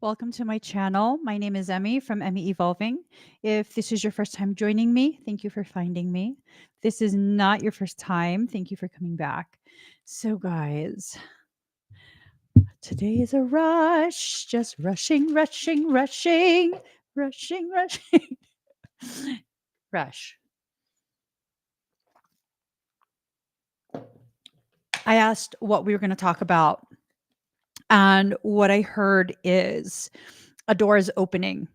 Welcome to my channel. My name is Emmy from Emmy Evolving. If this is your first time joining me, thank you for finding me. If this is not your first time, thank you for coming back. So, guys, today is a rush, just rushing, rushing, rushing, rushing, rushing. Rush. I asked what we were going to talk about, and what I heard is a door is opening.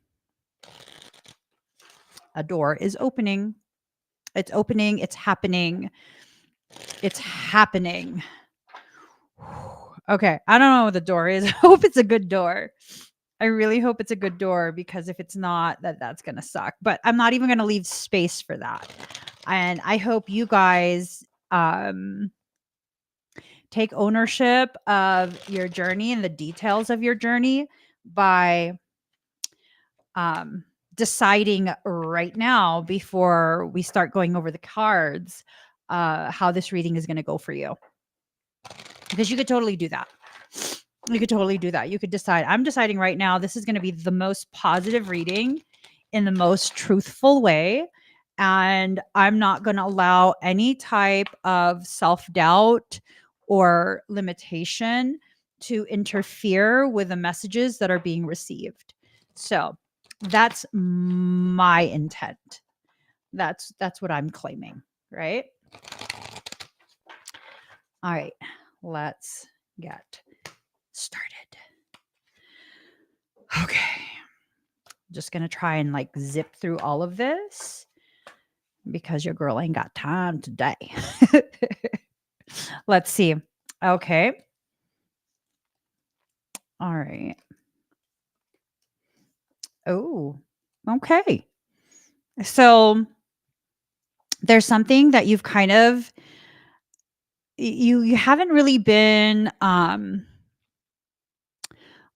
A door is opening. It's opening. It's happening. It's happening. Okay. I don't know what the door is. I hope it's a good door. I really hope it's a good door, because if it's not, that's going to suck. But I'm not even going to leave space for that. And I hope you guys take ownership of your journey and the details of your journey by deciding right now, before we start going over the cards, how this reading is going to go for you. Because you could totally do that. You could totally do that. You could decide, I'm deciding right now, this is going to be the most positive reading in the most truthful way. And I'm not going to allow any type of self-doubt or limitation to interfere with the messages that are being received. So that's my intent. That's what I'm claiming, right? All right, let's get started. Okay. Just going to try and zip through all of this, because your girl ain't got time today. Let's see. Okay. All right. Oh, okay. So there's something that you've kind of, you haven't really been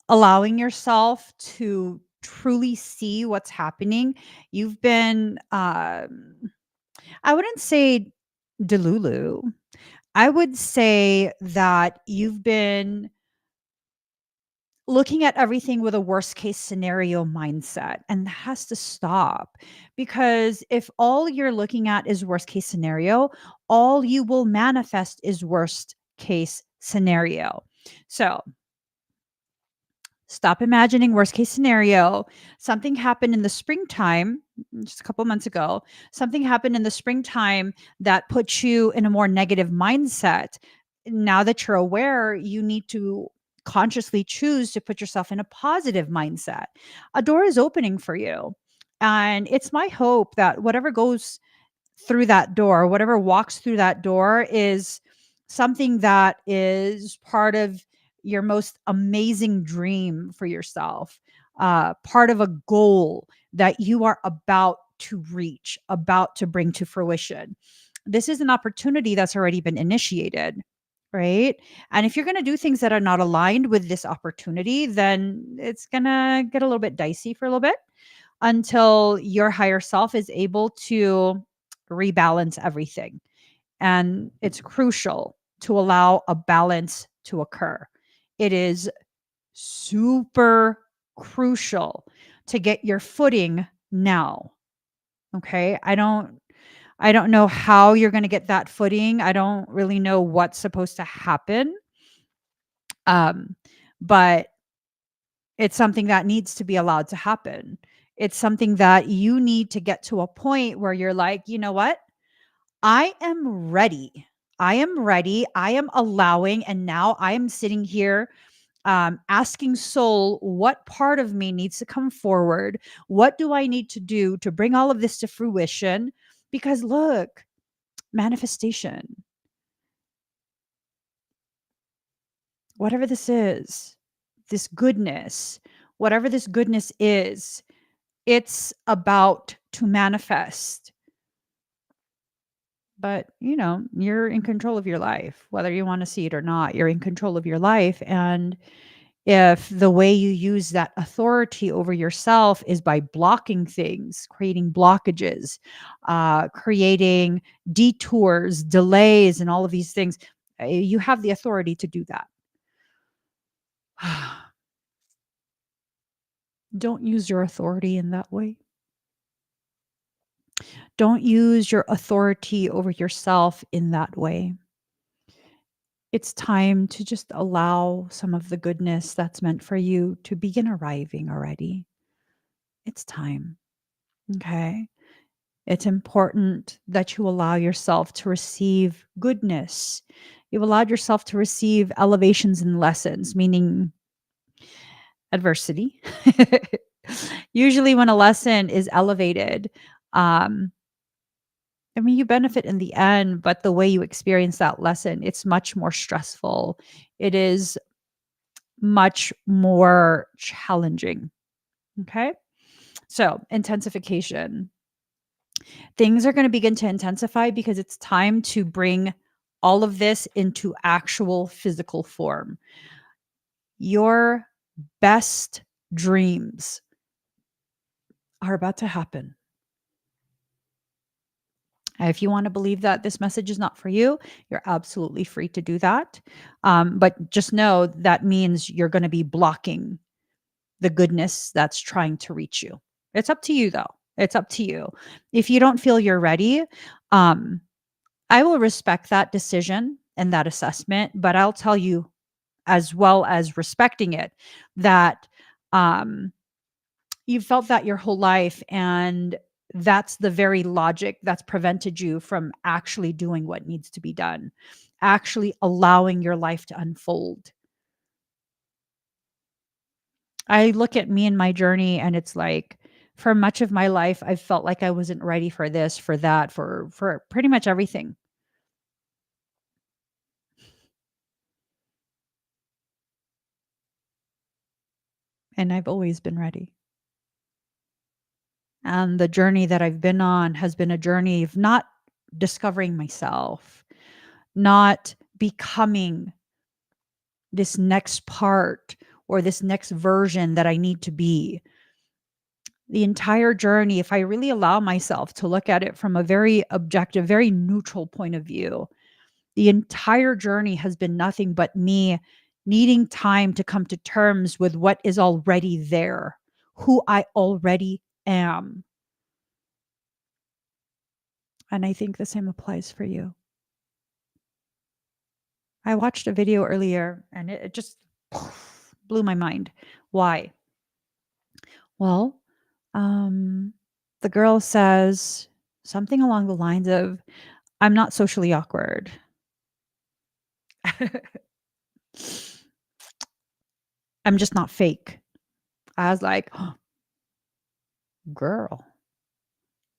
allowing yourself to truly see what's happening. You've been I wouldn't say delulu. I would say that you've been looking at everything with a worst case scenario mindset, and that has to stop. Because if all you're looking at is worst case scenario, all you will manifest is worst case scenario. So stop imagining worst case scenario. Something happened in the springtime, just a couple months ago. Something happened in the springtime that put you in a more negative mindset. Now that you're aware, you need to consciously choose to put yourself in a positive mindset. A door is opening for you. And it's my hope that whatever goes through that door, whatever walks through that door, is something that is part of your most amazing dream for yourself, part of a goal that you are about to reach, about to bring to fruition. This is an opportunity that's already been initiated, right? And if you're going to do things that are not aligned with this opportunity, then it's going to get a little bit dicey for a little bit, until your higher self is able to rebalance everything. And it's crucial to allow a balance to occur. It is super crucial to get your footing now. Okay? I don't know how you're going to get that footing. I don't really know what's supposed to happen. But it's something that needs to be allowed to happen. It's something that you need to get to a point where you're like, you know what? I am ready. I am ready. I am allowing. And now I am sitting here asking soul, what part of me needs to come forward? What do I need to do to bring all of this to fruition? Because look, manifestation, whatever this is, this goodness, whatever this goodness is, it's about to manifest. But, you're in control of your life, whether you want to see it or not. You're in control of your life. And if the way you use that authority over yourself is by blocking things, creating blockages, creating detours, delays, and all of these things, you have the authority to do that. Don't use your authority in that way. Don't use your authority over yourself in that way. It's time to just allow some of the goodness that's meant for you to begin arriving already. It's time. Okay. It's important that you allow yourself to receive goodness. You've allowed yourself to receive elevations and lessons, meaning adversity. Usually, when a lesson is elevated, um, I mean, you benefit in the end, but the way you experience that lesson, it's much more stressful. It is much more challenging. Okay. So, intensification. Things are going to begin to intensify because it's time to bring all of this into actual physical form. Your best dreams are about to happen. If you want to believe that this message is not for you, you're absolutely free to do that. But just know that means you're going to be blocking the goodness that's trying to reach you. It's up to you, though. It's up to you. If you don't feel you're ready, um, I will respect that decision and that assessment, but I'll tell you, as well as respecting it, that um, you've felt that your whole life, and that's the very logic that's prevented you from actually doing what needs to be done, actually allowing your life to unfold. I look at me and my journey, and it's like, for much of my life, I felt like I wasn't ready for this, for that, for pretty much everything. And I've always been ready. And the journey that I've been on has been a journey of not discovering myself, not becoming this next part or this next version that I need to be. The entire journey, if I really allow myself to look at it from a very objective, very neutral point of view, the entire journey has been nothing but me needing time to come to terms with what is already there, who I already am. And I think the same applies for you. I watched a video earlier and it just blew my mind. Why? Well, um, the girl says something along the lines of, I'm not socially awkward. I'm just not fake. I was like, oh, girl,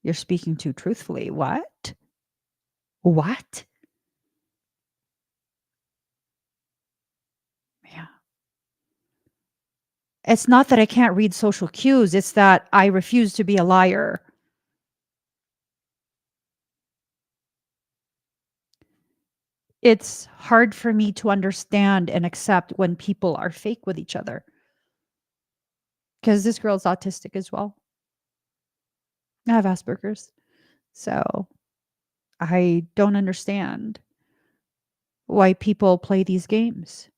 you're speaking too truthfully. What? What? Yeah. It's not that I can't read social cues, it's that I refuse to be a liar. It's hard for me to understand and accept when people are fake with each other. Because this girl's autistic as well. I have Asperger's. So I don't understand why people play these games,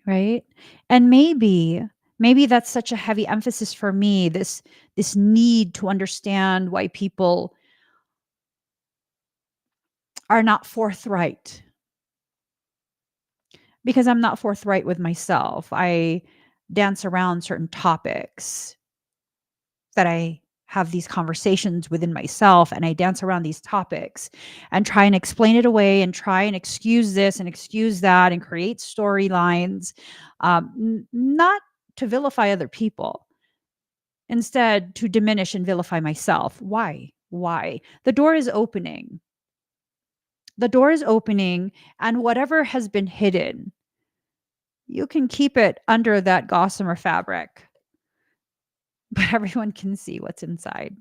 right? And maybe that's such a heavy emphasis for me, this need to understand why people are not forthright, because I'm not forthright with myself. I dance around certain topics that I have these conversations within myself, and I dance around these topics and try and explain it away and try and excuse this and excuse that and create storylines, not to vilify other people, instead to diminish and vilify myself. Why? The door is opening. The door is opening, and whatever has been hidden, you can keep it under that gossamer fabric, but everyone can see what's inside.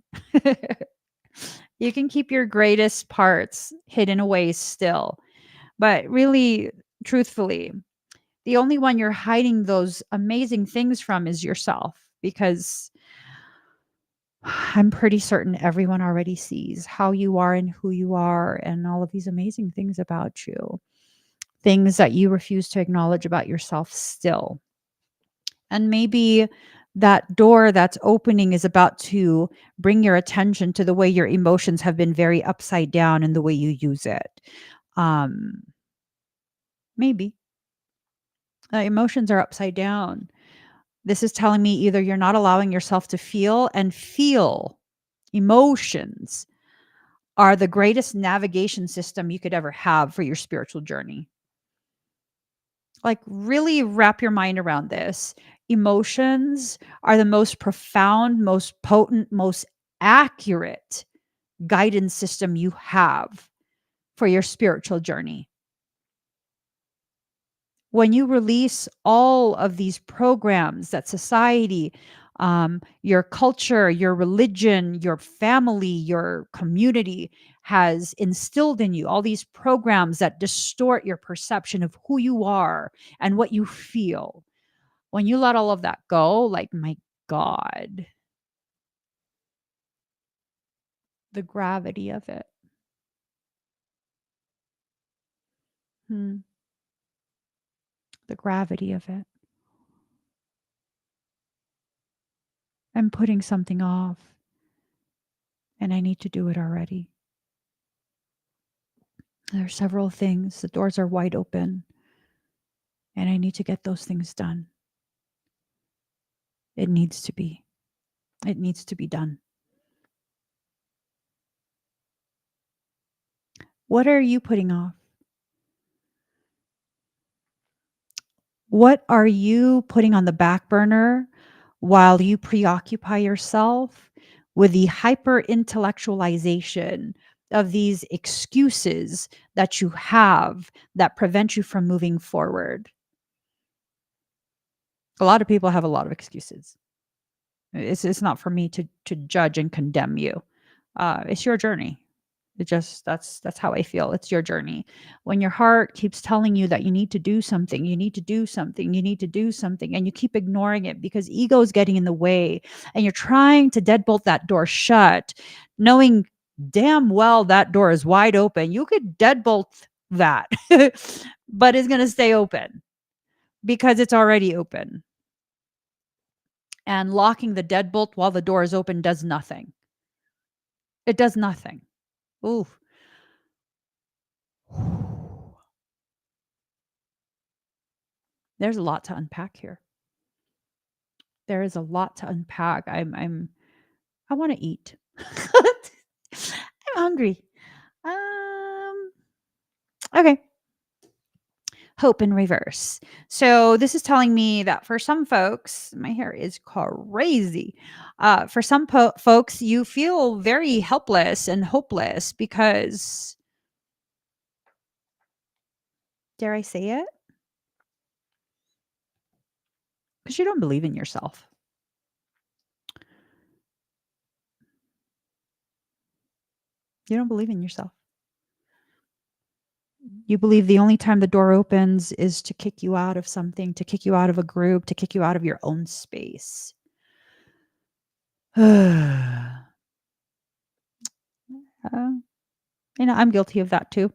You can keep your greatest parts hidden away still. But really, truthfully, the only one you're hiding those amazing things from is yourself, because I'm pretty certain everyone already sees how you are and who you are and all of these amazing things about you, things that you refuse to acknowledge about yourself still. And maybe That door that's opening is about to bring your attention to the way your emotions have been very upside down in the way you use it. Um, maybe emotions are upside down. This is telling me either you're not allowing yourself to feel, and feel emotions are the greatest navigation system you could ever have for your spiritual journey. Like, really wrap your mind around this. Emotions are the most profound, most potent, most accurate guidance system you have for your spiritual journey. When you release all of these programs that society, your culture, your religion, your family, your community has instilled in you, all these programs that distort your perception of who you are and what you feel, when you let all of that go, like, my God, the gravity of it. Hmm, the gravity of it. I'm putting something off and I need to do it already. There are several things. The doors are wide open and I need to get those things done. It needs to be. It needs to be done. What are you putting off? What are you putting on the back burner while you preoccupy yourself with the hyper intellectualization of these excuses that you have that prevent you from moving forward? A lot of people have a lot of excuses. It's not for me to judge and condemn you. It's your journey. It just that's how I feel. It's your journey. When your heart keeps telling you that you need to do something, you need to do something, you need to do something, and you keep ignoring it because ego is getting in the way, and you're trying to deadbolt that door shut, knowing damn well that door is wide open. You could deadbolt that, but it's going to stay open because it's already open. And locking the deadbolt while the door is open does nothing. It does nothing. Ooh. There's a lot to unpack here. There is a lot to unpack. I want to eat. I'm hungry. Um okay. Hope in reverse. So this is telling me that for some folks, my hair is crazy. For some folks, you feel very helpless and hopeless because, dare I say it? Because you don't believe in yourself. You don't believe in yourself. You believe the only time the door opens is to kick you out of something, to kick you out of a group, to kick you out of your own space. uh, I'm guilty of that too.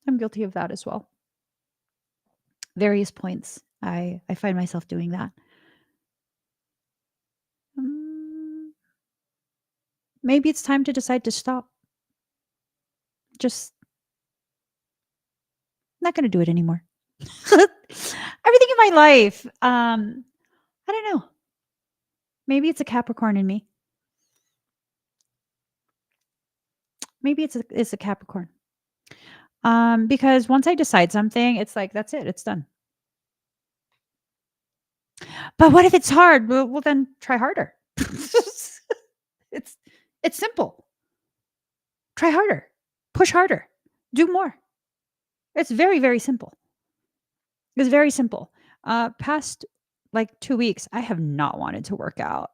I'm guilty of that as well. Various points, I find myself doing that. Mm, maybe it's time to decide to stop. Just not going to do it anymore. Everything in my life, I don't know. Maybe it's a Capricorn in me. Maybe it's a Capricorn. Because once I decide something, it's like that's it. It's done. But what if it's hard? Well, then try harder. it's it's simple. Try harder. Push harder. Do more. It's very, very simple. It's very simple. Past like 2 weeks, I have not wanted to work out.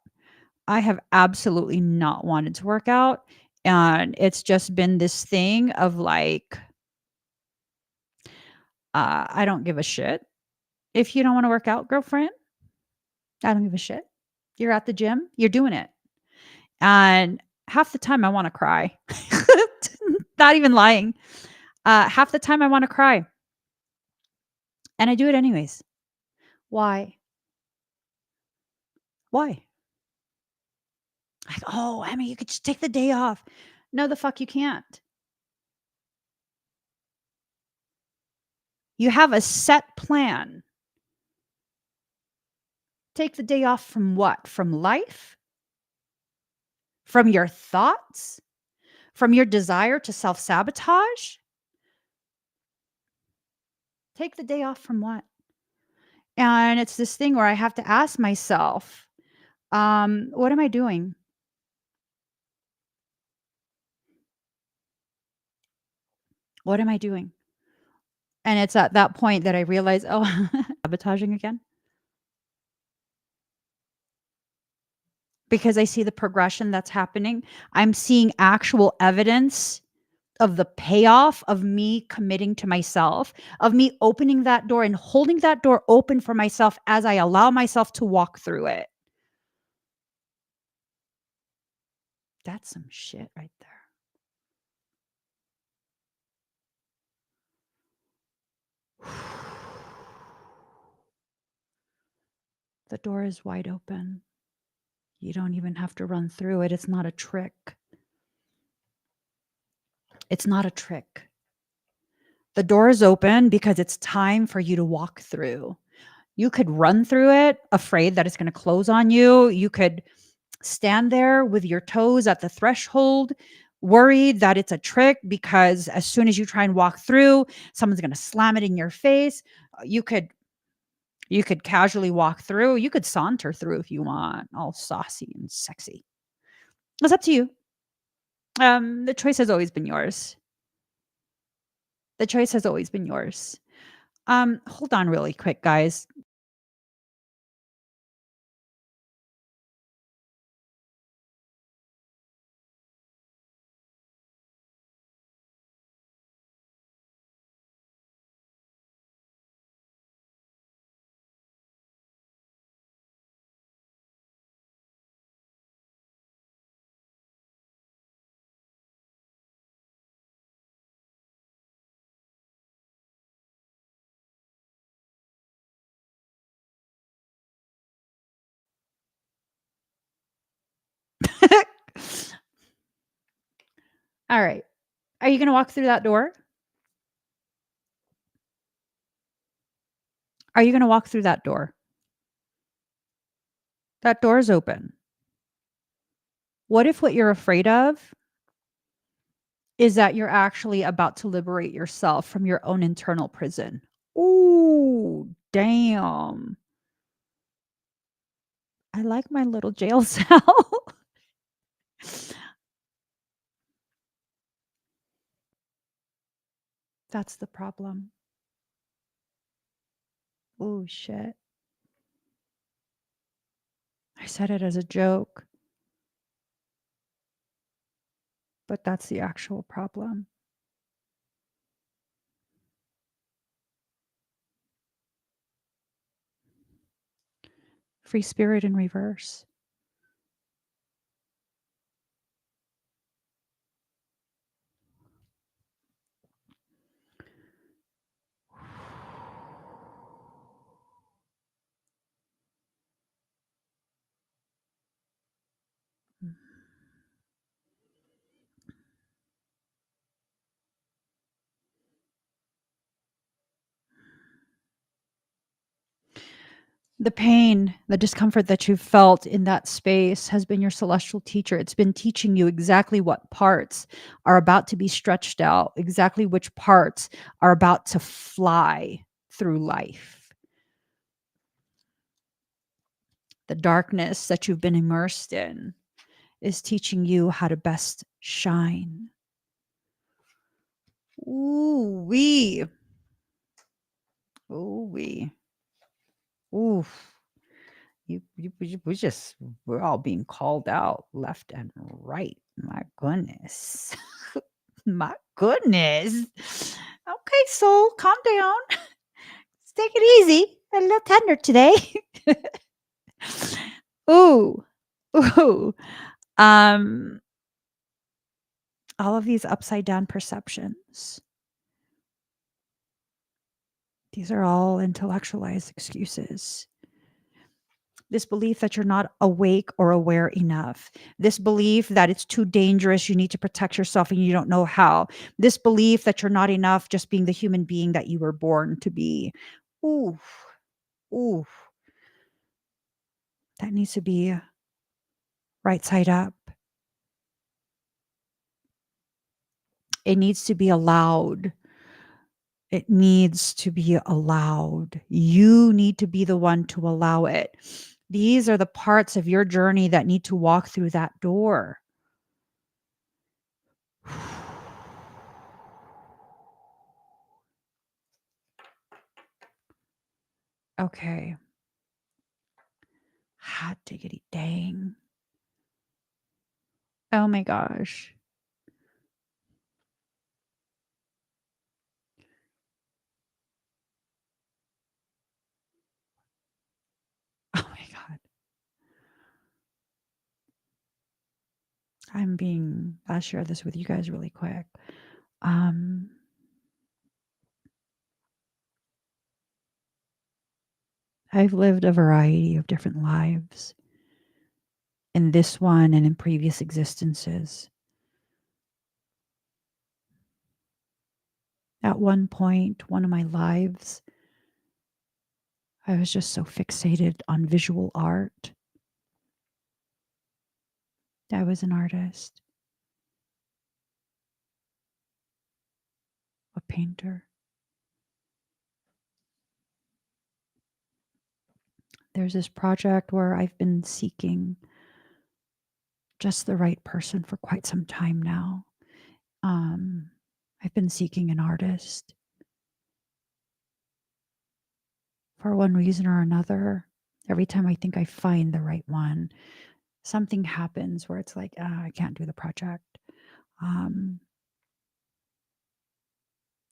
I have absolutely not wanted to work out. And it's just been this thing of like, I don't give a shit. If you don't want to work out, girlfriend, I don't give a shit. You're at the gym, you're doing it. And half the time I want to cry. Not even lying. Half the time I want to cry. And I do it anyways. Why? Why? Like, "Oh, I mean, you could just take the day off." No, the fuck you can't. You have a set plan. Take the day off from what? From life? From your thoughts? From your desire to self-sabotage? Take the day off from what? And it's this thing where I have to ask myself, what am I doing? What am I doing? And it's at that point that I realize, oh, sabotaging again. Because I see the progression that's happening. I'm seeing actual evidence of the payoff of me committing to myself, of me opening that door and holding that door open for myself as I allow myself to walk through it. That's some shit right there. The door is wide open. You don't even have to run through it. It's not a trick. It's not a trick. The door is open because it's time for you to walk through. You could run through it, afraid that it's going to close on you. You could stand there with your toes at the threshold, worried that it's a trick because as soon as you try and walk through, someone's going to slam it in your face. You could casually walk through. You could saunter through if you want, all saucy and sexy. It's up to you. The choice has always been yours. The choice has always been yours. Hold on really quick, guys. All right. Are you going to walk through that door? Are you going to walk through that door? That door is open. What if what you're afraid of is that you're actually about to liberate yourself from your own internal prison? Ooh, damn. I like my little jail cell. That's the problem. Oh, shit. I said it as a joke, but that's the actual problem. Free spirit in reverse. The pain, the discomfort that you've felt in that space has been your celestial teacher. It's been teaching you exactly what parts are about to be stretched out, exactly which parts are about to fly through life. The darkness that you've been immersed in is teaching you how to best shine. Ooh wee. Ooh wee. Oof. We're all being called out left and right. My goodness. My goodness. Okay, soul, calm down. Let's take it easy. A little tender today. Ooh. Ooh. Um, all of these upside down perceptions. These are all intellectualized excuses. This belief that you're not awake or aware enough. This belief that it's too dangerous, you need to protect yourself and you don't know how. This belief that you're not enough just being the human being that you were born to be. Ooh, ooh, that needs to be right side up. It needs to be allowed. It needs to be allowed. You need to be the one to allow it. These are the parts of your journey that need to walk through that door. Okay. Hot diggity dang. Oh my gosh. Oh my God. I'll share this with you guys really quick. Um, I've lived a variety of different lives in this one and in previous existences. At one point, one of my lives, I was just so fixated on visual art. I was an artist, a painter. There's this project where I've been seeking just the right person for quite some time now. Um, I've been seeking an artist for one reason or another. Every time I think I find the right one, something happens where it's like, I can't do the project. Um,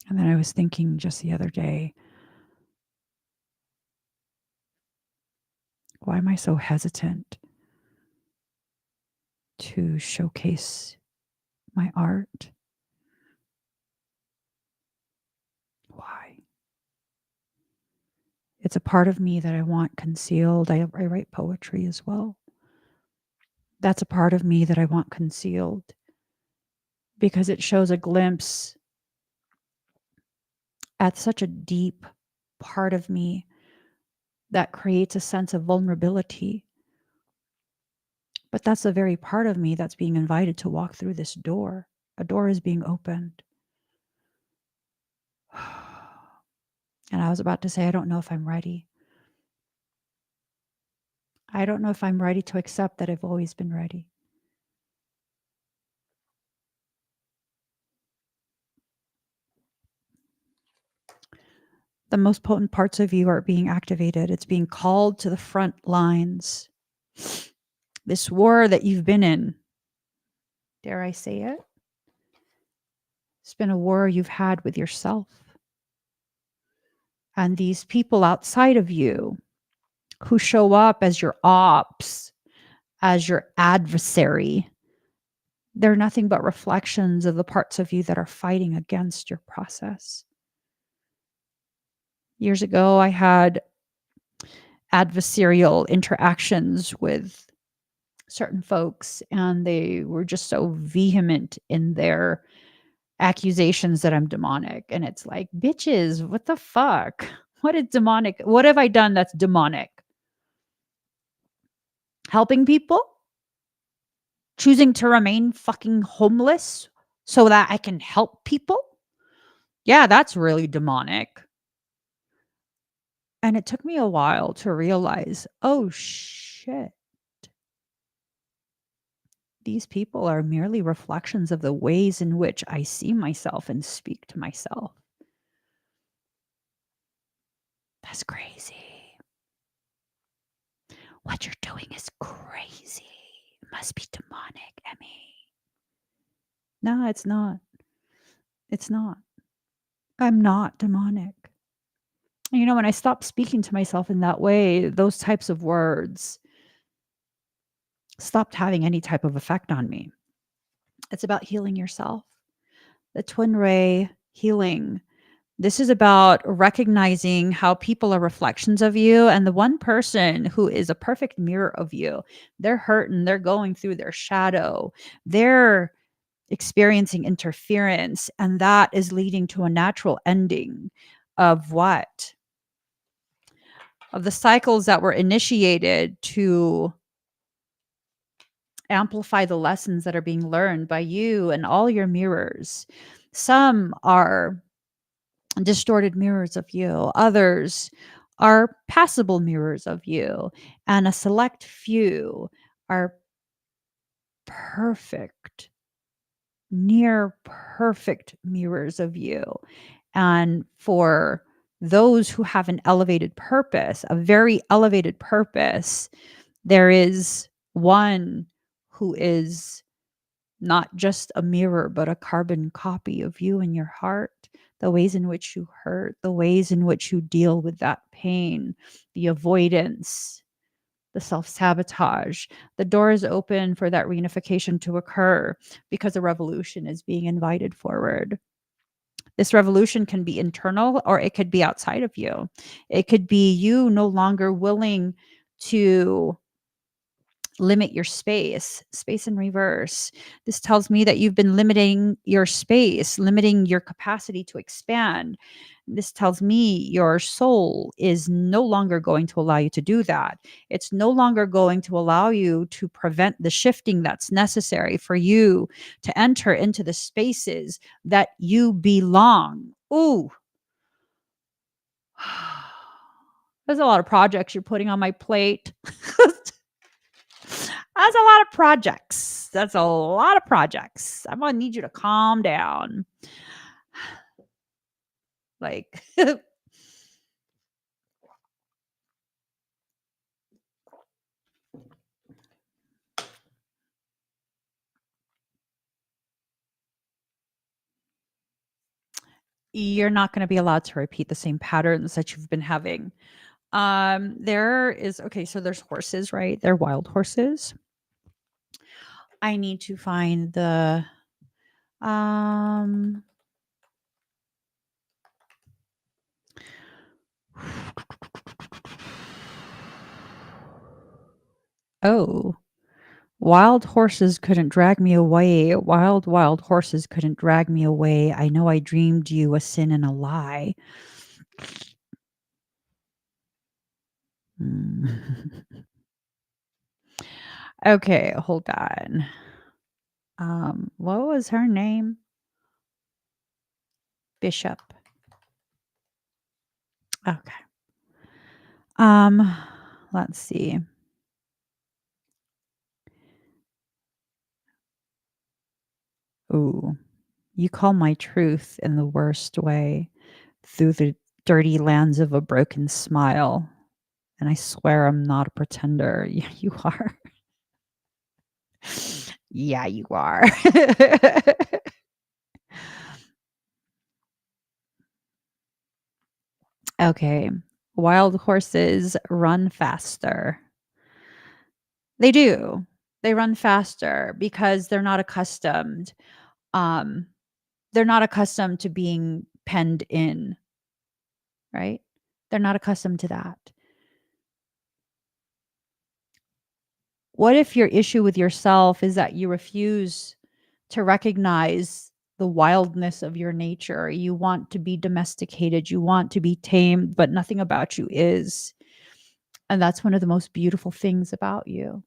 and then I was thinking just the other day, why am I so hesitant to showcase my art? Why? It's a part of me that I want concealed. I write poetry as well. That's a part of me that I want concealed because it shows a glimpse at such a deep part of me that creates a sense of vulnerability. But that's the very part of me that's being invited to walk through this door. A door is being opened. And I was about to say, I don't know if I'm ready. I don't know if I'm ready to accept that I've always been ready. The most potent parts of you are being activated. It's being called to the front lines. This war that you've been in, dare I say it? It's been a war you've had with yourself. And these people outside of you who show up as your ops, as your adversary, they're nothing but reflections of the parts of you that are fighting against your process. Years ago, I had adversarial interactions with certain folks, and they were just so vehement in their accusations that I'm demonic. And it's like, bitches, what the fuck? What is demonic? What have I done that's demonic? Helping people? Choosing to remain fucking homeless so that I can help people? Yeah, that's really demonic. And it took me a while to realize, oh shit, these people are merely reflections of the ways in which I see myself and speak to myself. That's crazy. What you're doing is crazy. It must be demonic, Emmy. No, it's not. It's not. I'm not demonic. You know, when I stopped speaking to myself in that way, those types of words stopped having any type of effect on me. It's about healing yourself. The twin ray healing This is about recognizing how people are reflections of you, and the one person who is a perfect mirror of you, they're hurting, they're going through their shadow, they're experiencing interference, and that is leading to a natural ending of what? Of the cycles that were initiated to amplify the lessons that are being learned by you and all your mirrors. Some are distorted mirrors of you, others are passable mirrors of you, and a select few are perfect, near perfect mirrors of you. And for those who have an elevated purpose, a very elevated purpose, there is one who is not just a mirror, but a carbon copy of you and your heart, the ways in which you hurt, the ways in which you deal with that pain, the avoidance, the self sabotage. The door is open for that reunification to occur because a revolution is being invited forward. This revolution can be internal or it could be outside of you. It could be you no longer willing to limit your space in reverse. This tells me that you've been limiting your space, limiting your capacity to expand. This tells me your soul is no longer going to allow you to do that. It's no longer going to allow you to prevent the shifting that's necessary for you to enter into the spaces that you belong. Ooh, there's a lot of projects you're putting on my plate. That's a lot of projects. That's a lot of projects. I'm gonna need you to calm down. Like, you're not gonna be allowed to repeat the same patterns that you've been having. There is okay, so there's horses, right? They're wild horses. I need to find the um oh, wild horses couldn't drag me away. Wild horses couldn't drag me away. I know I dreamed you a sin and a lie. Mm. Okay, hold on. What was her name? Bishop. Okay. Um, let's see. Ooh, you call my truth in the worst way through the dirty lands of a broken smile. And I swear I'm not a pretender. Yeah, you are. Yeah, you are. Okay. Wild horses run faster. They do. They run faster because um they're not accustomed to being penned in, right? They're not accustomed to that. What if your issue with yourself is that you refuse to recognize the wildness of your nature? You want to be domesticated, you want to be tamed, but nothing about you is. And that's one of the most beautiful things about you,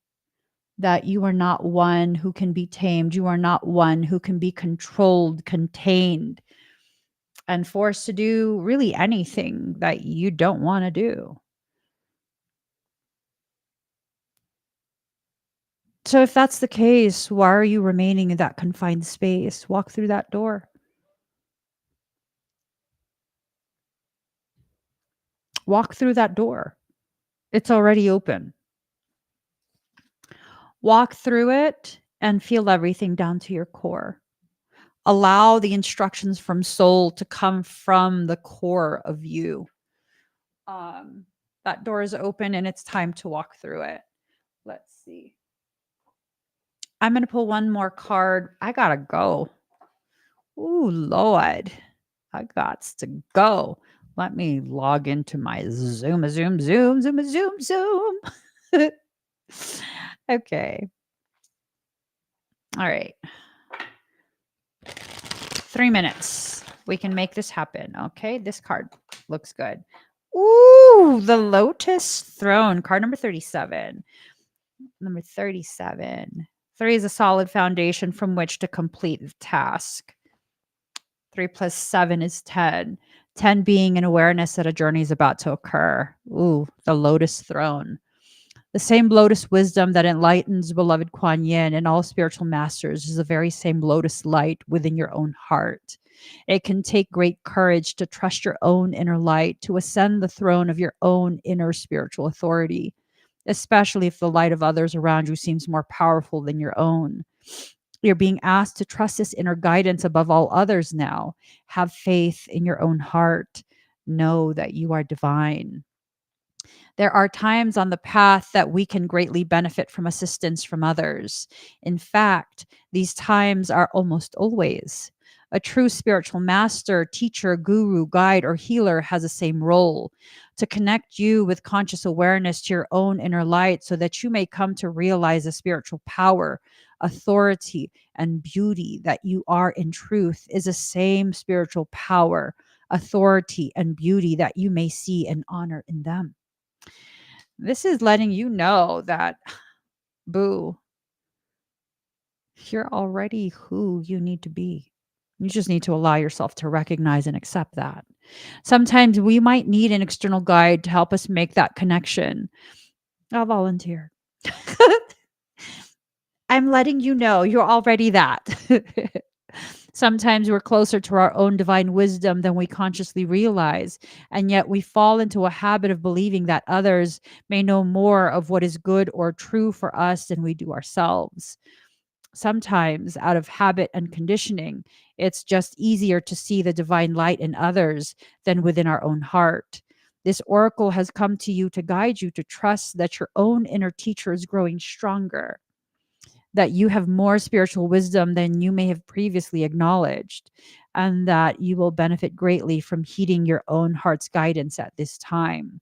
that you are not one who can be tamed. You are not one who can be controlled, contained, and forced to do really anything that you don't want to do. So, if that's the case, why are you remaining in that confined space? Walk through that door. Walk through that door. It's already open. Walk through it and feel everything down to your core. Allow the instructions from soul to come from the core of you. Um, that door is open and it's time to walk through it. Let's see. I'm going to pull one more card. I got to go. Ooh, Lord. I gots to go. Let me log into my Zoom, Zoom, Zoom, Zoom, Zoom, Zoom. Okay. All right. 3 minutes. We can make this happen. Okay. This card looks good. Ooh, the Lotus Throne, card number 37. Number 37. 3 is a solid foundation from which to complete the task. 3 plus 7 is 10. 10 being an awareness that a journey is about to occur. Ooh, the Lotus Throne. The same lotus wisdom that enlightens beloved Kuan Yin and all spiritual masters is the very same lotus light within your own heart. It can take great courage to trust your own inner light, to ascend the throne of your own inner spiritual authority, especially if the light of others around you seems more powerful than your own. You're being asked to trust this inner guidance above all others now. Have faith in your own heart. Know that you are divine. There are times on the path that we can greatly benefit from assistance from others. In fact, these times are almost always. A true spiritual master, teacher, guru, guide, or healer has the same role to connect you with conscious awareness to your own inner light so that you may come to realize the spiritual power, authority, and beauty that you are in truth is the same spiritual power, authority, and beauty that you may see and honor in them. This is letting you know that, boo, you're already who you need to be. You just need to allow yourself to recognize and accept that. Sometimes we might need an external guide to help us make that connection. I'll volunteer. I'm letting you know you're already that. Sometimes we're closer to our own divine wisdom than we consciously realize, and yet we fall into a habit of believing that others may know more of what is good or true for us than we do ourselves. Sometimes, out of habit and conditioning, it's just easier to see the divine light in others than within our own heart. This oracle has come to you to guide you to trust that your own inner teacher is growing stronger, that you have more spiritual wisdom than you may have previously acknowledged, and that you will benefit greatly from heeding your own heart's guidance at this time.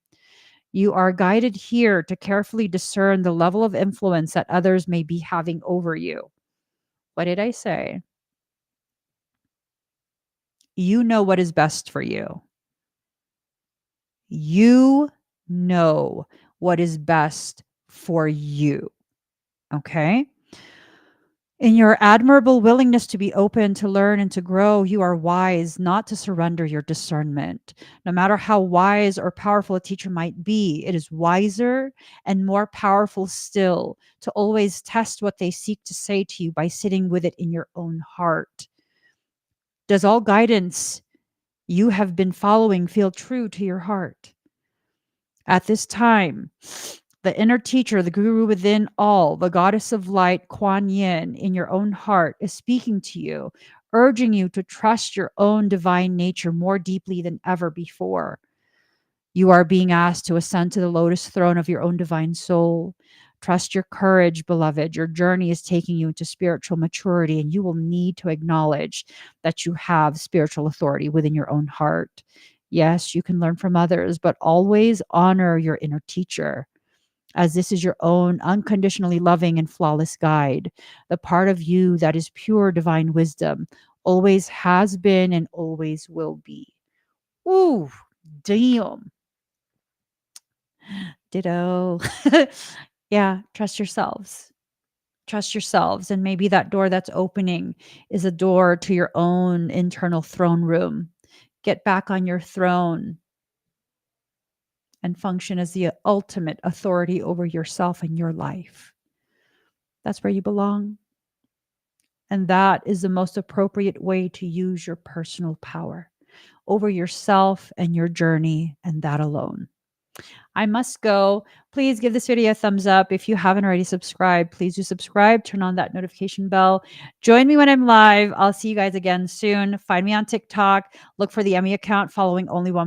You are guided here to carefully discern the level of influence that others may be having over you. What did I say? You know what is best for you. You know what is best for you. Okay? In your admirable willingness to be open, to learn, and to grow, you are wise not to surrender your discernment. No matter how wise or powerful a teacher might be, it is wiser and more powerful still to always test what they seek to say to you by sitting with it in your own heart. Does all guidance you have been following feel true to your heart? At this time, the inner teacher, the guru within all, the goddess of light, Kuan Yin, in your own heart, is speaking to you, urging you to trust your own divine nature more deeply than ever before. You are being asked to ascend to the lotus throne of your own divine soul. Trust your courage, beloved. Your journey is taking you into spiritual maturity, and you will need to acknowledge that you have spiritual authority within your own heart. Yes, you can learn from others, but always honor your inner teacher, as this is your own unconditionally loving and flawless guide. The part of you that is pure divine wisdom always has been and always will be. Ooh, damn. Ditto. Yeah, trust yourselves. Trust yourselves. And maybe that door that's opening is a door to your own internal throne room. Get back on your throne and function as the ultimate authority over yourself and your life. That's where you belong. And that is the most appropriate way to use your personal power over yourself and your journey, and that alone. I must go. Please give this video a thumbs up. If you haven't already subscribed, please do subscribe. Turn on that notification bell. Join me when I'm live. I'll see you guys again soon. Find me on TikTok. Look for the Emmy account following only one person.